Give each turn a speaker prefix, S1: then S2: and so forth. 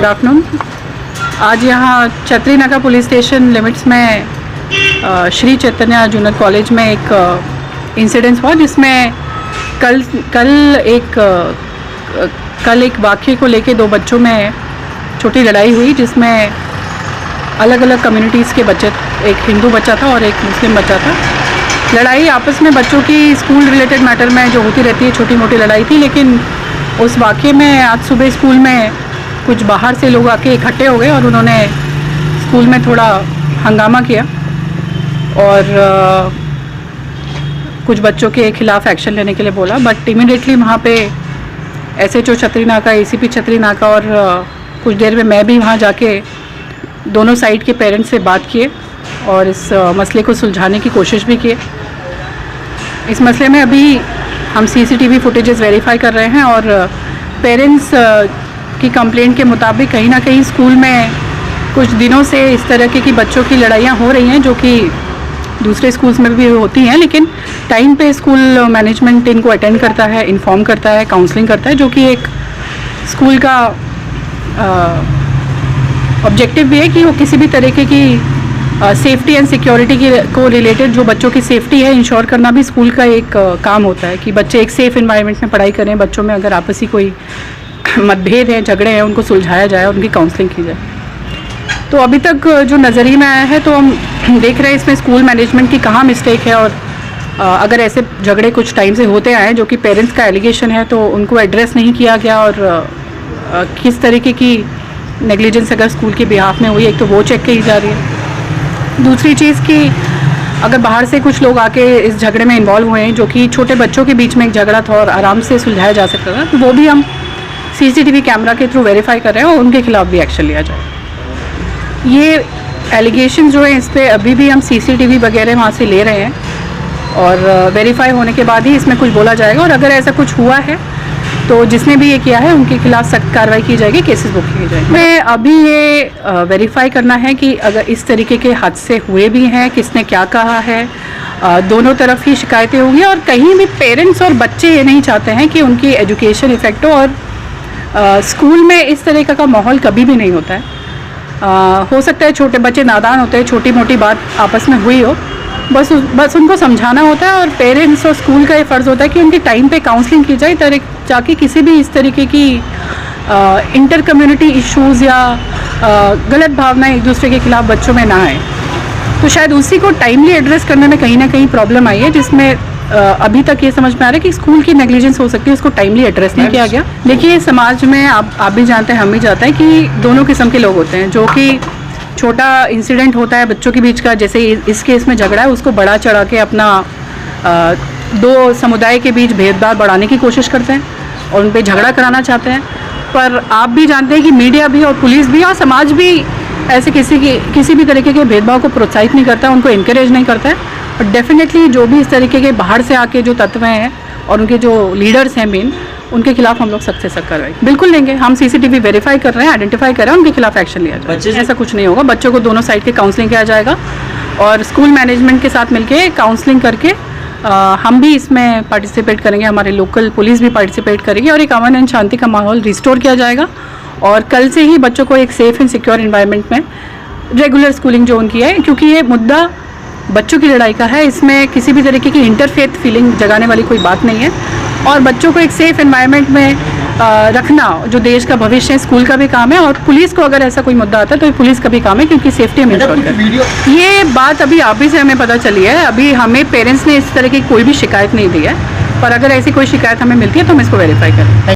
S1: Good afternoon. आज यहाँ छतरी नाका पुलिस स्टेशन लिमिट्स में श्री चैतन्य जूनियर कॉलेज में एक इंसिडेंस हुआ, जिसमें कल एक वाक़ये को लेके दो बच्चों में छोटी लड़ाई हुई, जिसमें अलग अलग कम्युनिटीज़ के बच्चे, एक हिंदू बच्चा था और एक मुस्लिम बच्चा था। लड़ाई आपस में बच्चों की स्कूल रिलेटेड मैटर में जो होती रहती है, छोटी मोटी लड़ाई थी। लेकिन उस वाक़ये में आज सुबह स्कूल में कुछ बाहर से लोग आके इकट्ठे हो गए और उन्होंने स्कूल में थोड़ा हंगामा किया और कुछ बच्चों के ख़िलाफ़ एक्शन लेने के लिए बोला। बट इमीडिएटली वहाँ पे SHO छतरी नाका, ACP छतरी नाका और कुछ देर में मैं भी वहाँ जाके दोनों साइड के पेरेंट्स से बात किए और इस मसले को सुलझाने की कोशिश भी किए। इस मसले में अभी हम CCTV फुटेजेस वेरीफाई कर रहे हैं और पेरेंट्स की कंप्लेंट के मुताबिक कहीं ना कहीं स्कूल में कुछ दिनों से इस तरह की बच्चों की लड़ाइयाँ हो रही हैं, जो कि दूसरे स्कूल्स में भी होती हैं। लेकिन टाइम पे स्कूल मैनेजमेंट इनको अटेंड करता है, इन्फॉर्म करता है, काउंसलिंग करता है, जो कि एक स्कूल का ऑब्जेक्टिव भी है कि वो किसी भी तरीके की सेफ्टी एंड सिक्योरिटी को रिलेटेड जो बच्चों की सेफ्टी है इंश्योर करना भी स्कूल का एक काम होता है कि बच्चे एक सेफ़ एनवायरनमेंट में पढ़ाई करें। बच्चों में अगर आपसी कोई मतभेद हैं, झगड़े हैं, उनको सुलझाया जाए और उनकी काउंसलिंग की जाए। तो अभी तक जो नज़रिए में आया है, तो हम देख रहे हैं इसमें स्कूल मैनेजमेंट की कहाँ मिस्टेक है और अगर ऐसे झगड़े कुछ टाइम से होते आए जो कि पेरेंट्स का एलिगेशन है, तो उनको एड्रेस नहीं किया गया और किस तरीके की नेग्लिजेंस अगर स्कूल के बिहाफ में हुई, एक तो वो चेक की जा रही है। दूसरी चीज़ कि अगर बाहर से कुछ लोग आके इस झगड़े में इन्वॉल्व हुए हैं, जो कि छोटे बच्चों के बीच में एक झगड़ा था और आराम से सुलझाया जा सकता था, तो वो भी हम CCTV कैमरा के थ्रू वेरीफाई कर रहे हैं और उनके खिलाफ भी एक्शन लिया जाए। ये एलिगेशन जो है, इस पर अभी भी हम CCTV वगैरह वहाँ से ले रहे हैं और वेरीफाई होने के बाद ही इसमें कुछ बोला जाएगा। और अगर ऐसा कुछ हुआ है तो जिसने भी ये किया है उनके खिलाफ सख्त कार्रवाई की जाएगी, केसेस बुक किए जाएंगे। मैं अभी ये वेरीफाई करना है कि अगर इस तरीके के हादसे हुए भी हैं, किसने क्या कहा है। दोनों तरफ ही शिकायतें होंगी और कहीं भी पेरेंट्स और बच्चे ये नहीं चाहते हैं कि उनकी एजुकेशन इफेक्ट हो और स्कूल में इस तरीके का माहौल कभी भी नहीं होता है। हो सकता है छोटे बच्चे नादान होते हैं, छोटी मोटी बात आपस में हुई हो, बस उनको समझाना होता है और पेरेंट्स और स्कूल का ये फ़र्ज़ होता है कि उनकी टाइम पे काउंसलिंग की जाए, ताकि किसी भी इस तरीके की इंटर कम्युनिटी इश्यूज़ या गलत भावनाएं एक दूसरे के खिलाफ बच्चों में ना आए। तो शायद उसी को टाइमली एड्रेस करने में कहीं ना कहीं प्रॉब्लम आई है, जिसमें अभी तक ये समझ में आ रहा है कि स्कूल की नेग्लिजेंस हो सकती है, उसको टाइमली एड्रेस नहीं किया गया। देखिए, समाज में आप भी जानते हैं, हम भी जानते हैं कि दोनों किस्म के लोग होते हैं। जो कि छोटा इंसिडेंट होता है बच्चों के बीच का, जैसे इस केस में झगड़ा है, उसको बढ़ा चढ़ा के अपना दो समुदाय के बीच भेदभाव बढ़ाने की कोशिश करते हैं और उन पर झगड़ा कराना चाहते हैं। पर आप भी जानते हैं कि मीडिया भी और पुलिस भी और समाज भी ऐसे किसी भी तरीके के भेदभाव को प्रोत्साहित नहीं करता है, उनको इनकरेज नहीं करता है। और डेफिनेटली जो भी इस तरीके के बाहर से आके जो तत्व हैं और उनके जो लीडर्स हैं मेन, उनके खिलाफ हम लोग सख्त से सख्त कार्रवाई बिल्कुल लेंगे। हम CCTV वेरीफाई कर रहे हैं, आइडेंटिफाई कर रहे हैं, उनके खिलाफ एक्शन लिया जाएगा। ऐसा कुछ नहीं होगा। बच्चों को दोनों साइड के काउंसलिंग किया जाएगा और स्कूल मैनेजमेंट के साथ मिलके काउंसलिंग करके हम भी इसमें पार्टिसिपेट करेंगे, हमारे लोकल पुलिस भी पार्टिसिपेट करेगी और एक अमन एंड शांति का माहौल रिस्टोर किया जाएगा। और कल से ही बच्चों को एक सेफ़ एंड सिक्योर एनवायरनमेंट में रेगुलर स्कूलिंग जो उनकी है, क्योंकि ये मुद्दा बच्चों की लड़ाई का है, इसमें किसी भी तरीके की इंटरफेथ फीलिंग जगाने वाली कोई बात नहीं है। और बच्चों को एक सेफ़ एनवायरनमेंट में रखना जो देश का भविष्य है, स्कूल का भी काम है। और पुलिस को अगर ऐसा कोई मुद्दा आता है तो ये पुलिस का भी काम है, क्योंकि सेफ्टी हम इंश्योर करें। ये बात अभी आप ही से हमें पता चली है, अभी हमें पेरेंट्स ने इस तरह की कोई भी शिकायत नहीं दी है, पर अगर ऐसी कोई शिकायत हमें मिलती है तो हम इसको वेरीफाई करें।